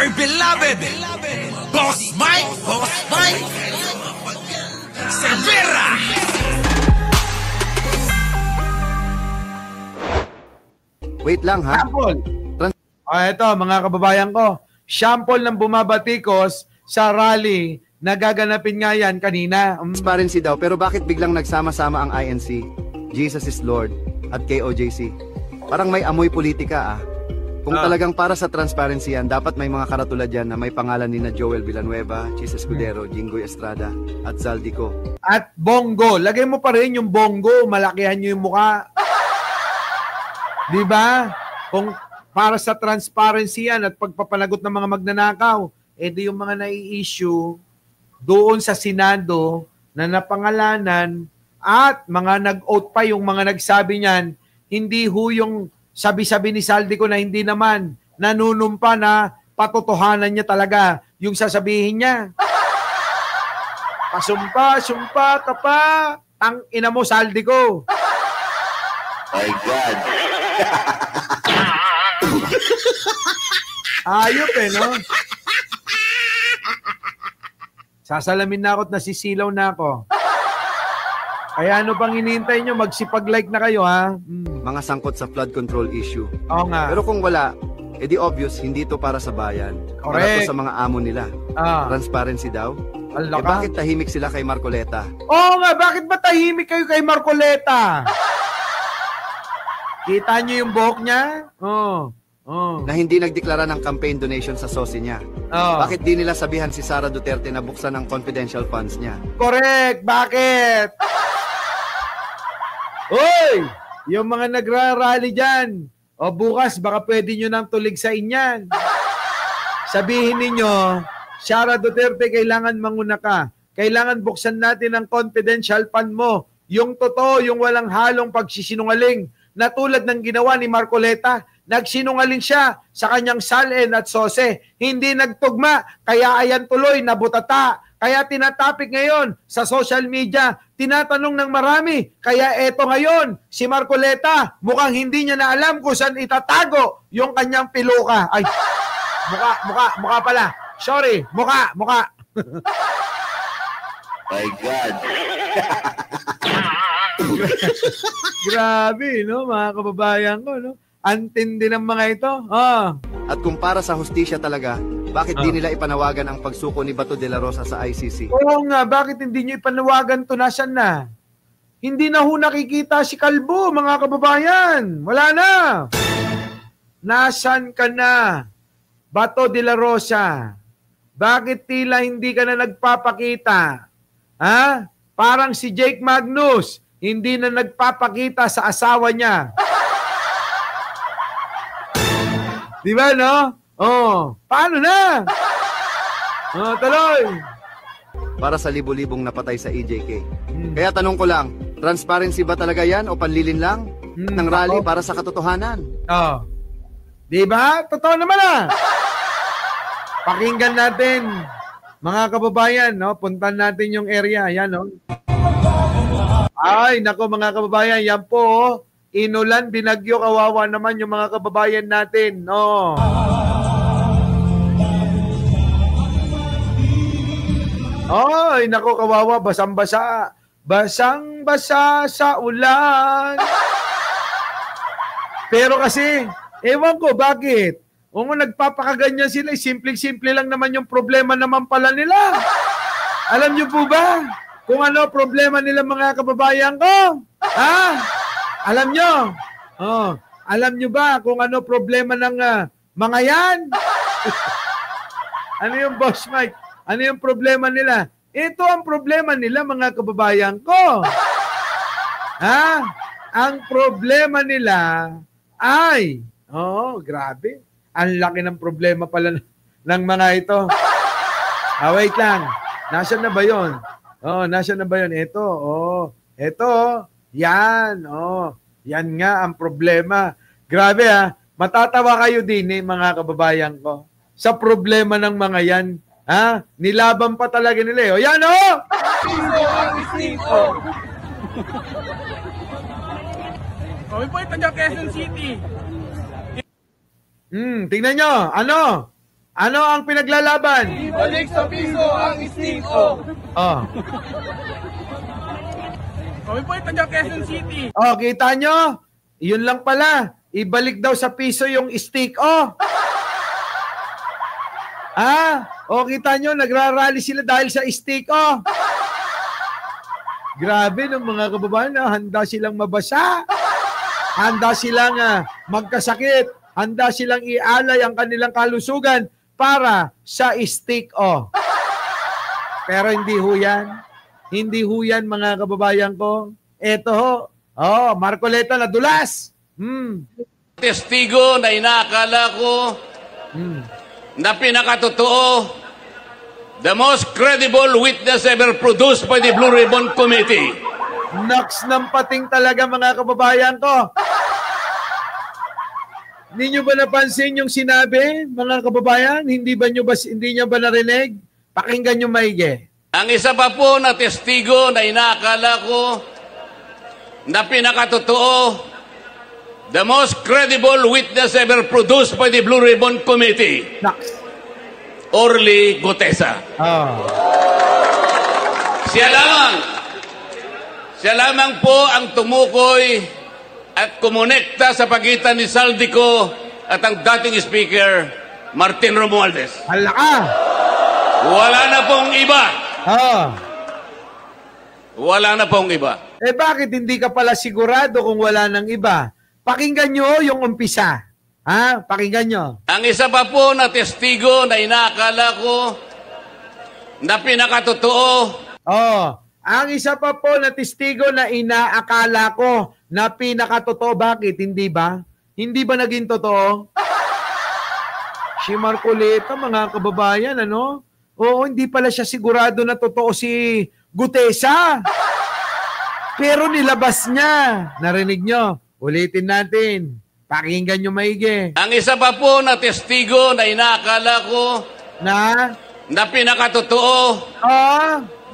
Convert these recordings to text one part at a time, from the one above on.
my beloved Boss Mike Cervera. Wait lang ha. Sample. Ito mga kababayan ko. Sample ng bumabatikos sa rally na gaganapin nga yan kanina. Transparency daw, pero bakit biglang nagsama-sama ang INC, Jesus is Lord, at KOJC? Parang may amoy politika ah. Kung talagang para sa transparency yan, dapat may mga karatula dyan na may pangalan ni na Joel Villanueva, Chis Escudero, Jinggoy Estrada, at Zaldico. At Bongo. Lagay mo pa rin yung Bongo. Malakihan nyo yung mukha. Diba? Kung para sa transparency yan at pagpapalagot ng mga magnanakaw, edi yung mga nai-issue doon sa Senado na napangalanan at mga nag-oath pa yung mga nagsabi niyan, hindi ho yung sabi-sabi ni Zaldico na hindi naman nanunumpa na patotohanan niya talaga yung sasabihin niya. Pasumpa ka pa. Tang ina mo, Zaldico. My God. Ayop no? Sasalamin na ako at nasisilaw na ako. Kaya ano bang hinihintay nyo? Magsipag-like na kayo, ha? Mga sangkot sa flood control issue. Oo nga. Pero kung wala, edi obvious, hindi ito para sa bayan. Correct. Para ito sa mga amo nila. Transparency daw. Bakit tahimik sila kay Marcoleta? Oo nga, bakit ba tahimik kayo kay Marcoleta? Kita nyo yung buhok niya? Na hindi nagdeklara ng campaign donation sa sosi niya. Bakit di nila sabihan si Sara Duterte na buksan ang confidential funds niya? Correct! Bakit? Hoy! Yung mga nagra-rally dyan, o bukas baka pwede nyo nang tuligsain yan. Sabihin ninyo, Sara Duterte, kailangan manguna ka. Kailangan buksan natin ang confidential fund mo. Yung totoo, yung walang halong pagsisinungaling. Na tulad ng ginawa ni Marcoleta, nagsinungaling siya sa kanyang salin at sose. Hindi nagtugma, kaya ayan tuloy, nabutata. Kaya tinatapik ngayon sa social media, tinatanong ng marami. Kaya eto ngayon, si Marcoleta, mukhang hindi niya na alam kung saan itatago yung kanyang piluka. Ay, mukha pala. Sorry, mukha. My God. Grabe, no, mga kababayan ko, no? Antindi ng mga ito. At kung para sa hustisya talaga, bakit di nila ipanawagan ang pagsuko ni Bato de la Rosa sa ICC? Oo nga, bakit hindi nyo ipanawagan to? Nasaan na? Hindi na ho nakikita si Kalbo, mga kababayan. Wala na. Nasaan ka na? Bato de la Rosa. Bakit tila hindi ka na nagpapakita? Ha? Parang si Jake Magnus, hindi na nagpapakita sa asawa niya. Di ba, no? Paano na? Tuloy. Para sa libo-libong napatay sa EJK. Kaya tanong ko lang, transparency ba talaga yan o panlilin lang ng rally para sa katotohanan? Di ba? Totoo naman Pakinggan natin, mga kababayan, no? Puntan natin yung area. Yan, no? Ay, nako mga kababayan, yan po, inulan, binagyo, kawawa naman yung mga kababayan natin, no? Ay, nako, kawawa, basang-basa. Basang-basa sa ulan. Pero kasi, ewan ko, bakit? Kung nagpapakaganyan sila, simple-simple lang naman yung problema naman pala nila. Alam niyo po ba kung ano problema nila mga kababayan ko? Ha? Alam niyo? Alam niyo ba kung ano problema ng mga yan? Ano yung Boss Mike? Ano yung problema nila? Ito ang problema nila mga kababayan ko. Ha? Ang problema nila ay, grabe. Ang laki ng problema pala ng mga ito. Wait lang. Nasaan na ba yun? Nasaan na ba yun? Ito. Yan. Yan nga ang problema. Grabe matatawa kayo din mga kababayan ko. Sa problema ng mga yan. Nilaban pa talaga nila. Yan Kami po taga Quezon City. Tingnan nyo. Ano ang pinaglalaban? Ibalik sa piso ang stick-o. Oh. Kami po ay taga Quezon City. Oh, kita nyo? Yun lang pala. Ibalik daw sa piso yung stick. Oh. Kita nyo, nagrarally sila dahil sa stick. Oh. Grabe ng mga kababayan, handa silang mabasa. Handa silang magkasakit. Handa silang ialay ang kanilang kalusugan para sa stick. Oh. Pero hindi ho yan. Hindi ho yan, mga kababayan ko. Eto ho. Oh, Marcoleta na dulas. Testigo na inaakala ko na pinakatotoo, the most credible witness ever produced by the Blue Ribbon Committee. Naks ng pating talaga, mga kababayan ko. Hindi nyo ba napansin yung sinabi, mga kababayan? Hindi nyo ba narinig? Pakinggan nyo maigi. Ang isa pa po na testigo na inaakala ko na pinakatotoo, the most credible witness ever produced by the Blue Ribbon Committee, Naks. Orly Gutesa. Oh. Siya lamang po ang tumukoy at kumonekta sa pagitan ni Saldico at ang dating speaker, Martin Romualdez. Hala ka. Wala na pong iba. Oh. Wala na pong iba. Bakit hindi ka pala sigurado kung wala nang iba? Pakinggan nyo yung umpisa. Pakinggan nyo. Ang isa pa po na testigo na inaakala ko na pinakatotoo, Ang isa pa po na testigo na inaakala ko na pinakatotoo. Bakit? Hindi ba? Hindi ba naging totoo? Si Marcoleta, mga kababayan, ano? Oo, hindi pala siya sigurado na totoo si Gutesa. Pero nilabas niya. Narinig nyo? Ulitin natin. Pakinggan nyo maigi. ang isa pa po na testigo na inaakala ko na pinakatotoo,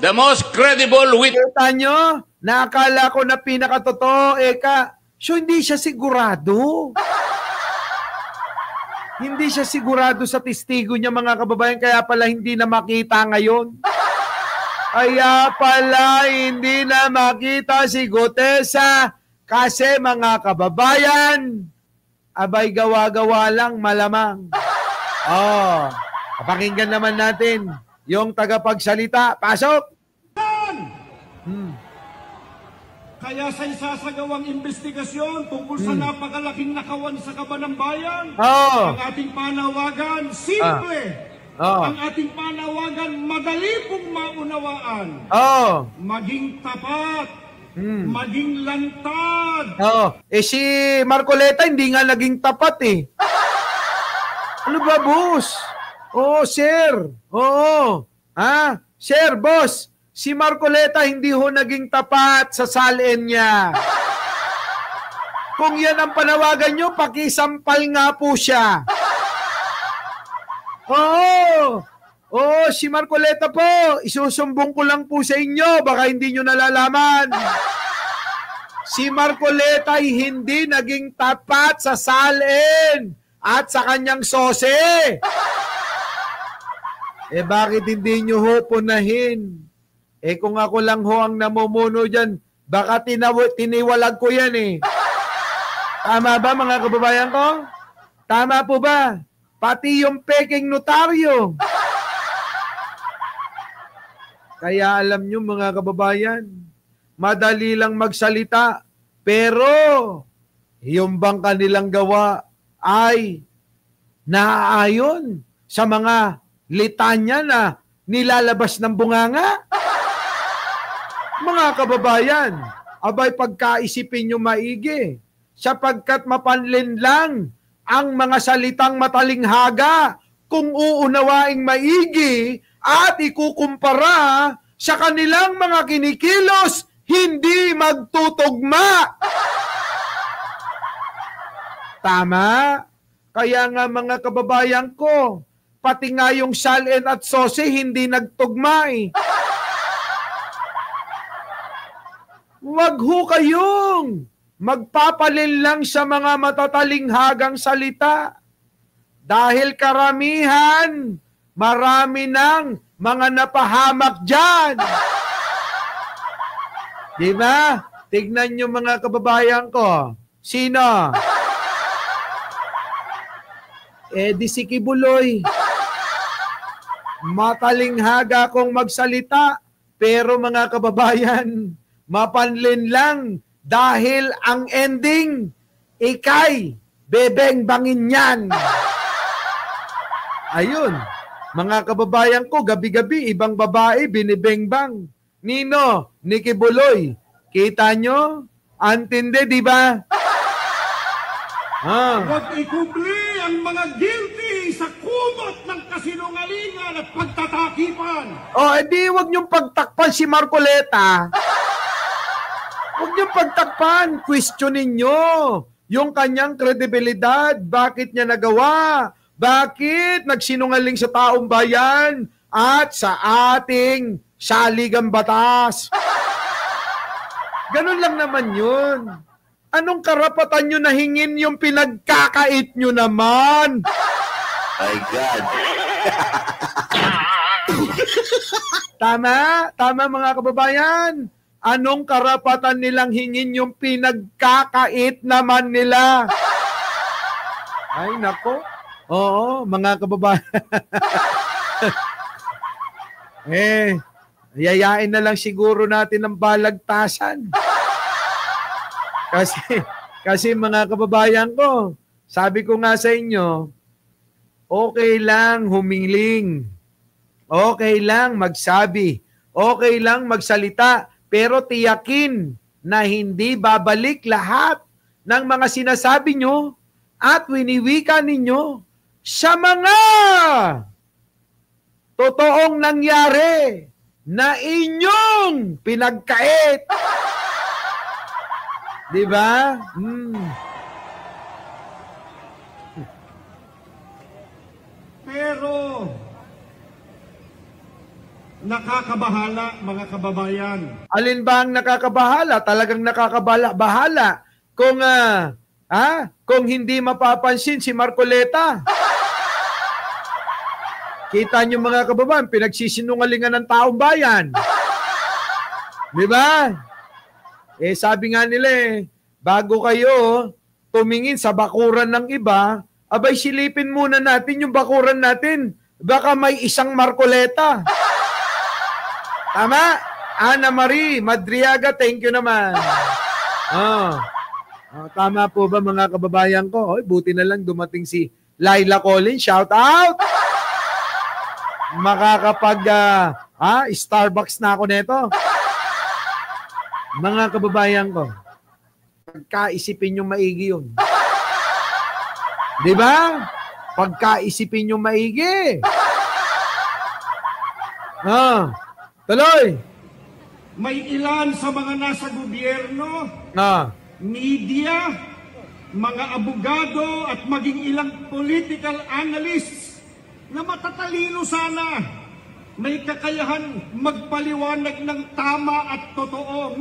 the most credible witness. Kita nyo? Nakakala ko na pinakatotoo, so hindi siya sigurado. Hindi siya sigurado sa testigo niya, mga kababayan, kaya pala hindi na makita ngayon. Kaya pala hindi na makita si Gutesa kasi, mga kababayan, abay gawa-gawa lang malamang. Pakinggan naman natin yung tagapagsalita. Pasok! Kaya sa isasagawang investigasyon tungkol sa napakalaking nakawan sa kaban ng bayan, ang ating panawagan, simple. Ang ating panawagan, madali pong maunawaan. Maging tapat, maging lantad. Si Marcoleta hindi nga naging tapat eh. Ano ba, boss? Sir. Sir, boss. Si Marcoleta hindi ho naging tapat sa salin niya. Kung yan ang panawagan nyo, pakisampal nga po siya. Si Marcoleta po, isusumbong ko lang po sa inyo, baka hindi nyo nalalaman. Si Marcoleta ay hindi naging tapat sa salin at sa kanyang sose. Bakit hindi nyo ho punahin? Kung ako lang ho ang namumuno dyan, baka tiniwalag ko yan eh. Tama ba, mga kababayan ko? Tama po ba? Pati yung peking notaryo. Kaya alam nyo, mga kababayan, madali lang magsalita, pero yung bang kanilang gawa ay naaayon sa mga litanya na nilalabas ng bunganga? Mga kababayan, abay pagkaisipin nyo maigi, sapagkat mapanlin lang ang mga salitang matalinghaga kung uunawaing maigi at ikukumpara sa kanilang mga kinikilos, hindi magtutugma. Tama? Kaya nga, mga kababayan ko, pati nga yung salin at sose hindi nagtugma eh. Wag ho kayong magpapalin lang sa mga matatalinghagang salita. Dahil karamihan, marami ng mga napahamak dyan. Di ba? Tignan nyo mga kababayan ko. Sino? Di si Kibuloy. Matalinghaga kong magsalita, pero mga kababayan, mapanlin lang dahil ang ending, ikay, bebeng-bangin yan. Ayun, mga kababayan ko, gabi-gabi, ibang babae, binibeng-bang. Nino, ni Kibuloy, kita nyo? Antindi, di ba? Huwag ikubli ang mga guilty sa kumot ng kasinungalingan at pagtatakipan. Edi huwag niyong pagtakpan si Marcoleta. Huwag niyong pagtakpan. Questionin niyo yung kanyang kredibilidad. Bakit niya nagawa? Bakit nagsinungaling sa taong bayan at sa ating saligang batas? Ganun lang naman yun. Anong karapatan nyo na hingin yung pinagkakait nyo naman? My God. Tama mga kababayan. Anong karapatan nilang hingin yung pinagkakait naman nila? Ay, nako. Oo, mga kababayan. Yayain na lang siguro natin ang balagtasan. Kasi mga kababayan ko, sabi ko nga sa inyo, okay lang humiling, okay lang magsabi, okay lang magsalita, pero tiyakin na hindi babalik lahat ng mga sinasabi nyo at winiwika ninyo sa mga totoong nangyari na inyong pinagkait. Diba? Pero nakakabahala, mga kababayan. Alin ba ang nakakabahala? Talagang nakakabahala kung hindi mapapansin si Marcoleta. Kita niyo mga kababayan, pinagsisinungalingan ng taong bayan. Diba? Sabi nga nila bago kayo tumingin sa bakuran ng iba, abay silipin muna natin yung bakuran natin. Baka may isang Marcoleta. Tama? Ana Marie Madriaga, thank you naman. Tama po ba mga kababayan ko? Buti na lang dumating si Laila Collins. Shout out! Makakapag Starbucks na ako neto. Mga kababayan ko, pagkaisipin nyo maigi yun. Di ba? Pagkaisipin nyo maigi. Tuloy. May ilan sa mga nasa gobyerno, media, mga abogado at maging ilang political analysts na matatalino sana, may kakayahan magpaliwanag ng tama at totoo.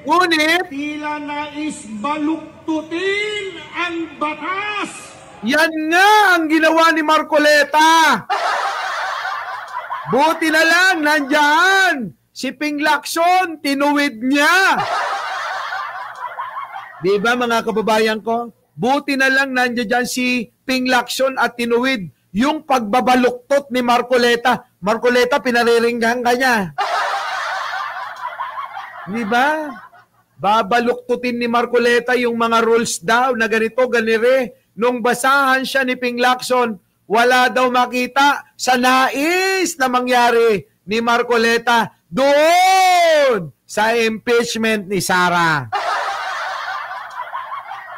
Ngunit, tila nais baluktutin ang batas. Yan nga ang ginawa ni Marcoleta. Buti na lang, nandyan. Si Ping Lacson, tinuwid niya. Di ba mga kababayan ko? Buti na lang nandyan si Ping Lacson at tinuwid yung pagbabaluktot ni Marcoleta. Marcoleta, pinariringgan ka niya. Di ba? Babaluktutin ni Marcoleta yung mga rules daw na ganito, ganire. Nung basahan siya ni Ping Lacson, wala daw makita sa nais na mangyari ni Marcoleta doon sa impeachment ni Sara.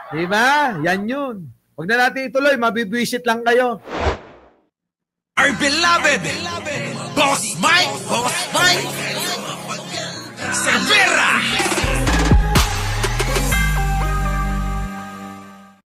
Di ba? Yan yun. Huwag na natin ituloy, mabibwisit lang kayo. Our beloved Boss Mike Severa.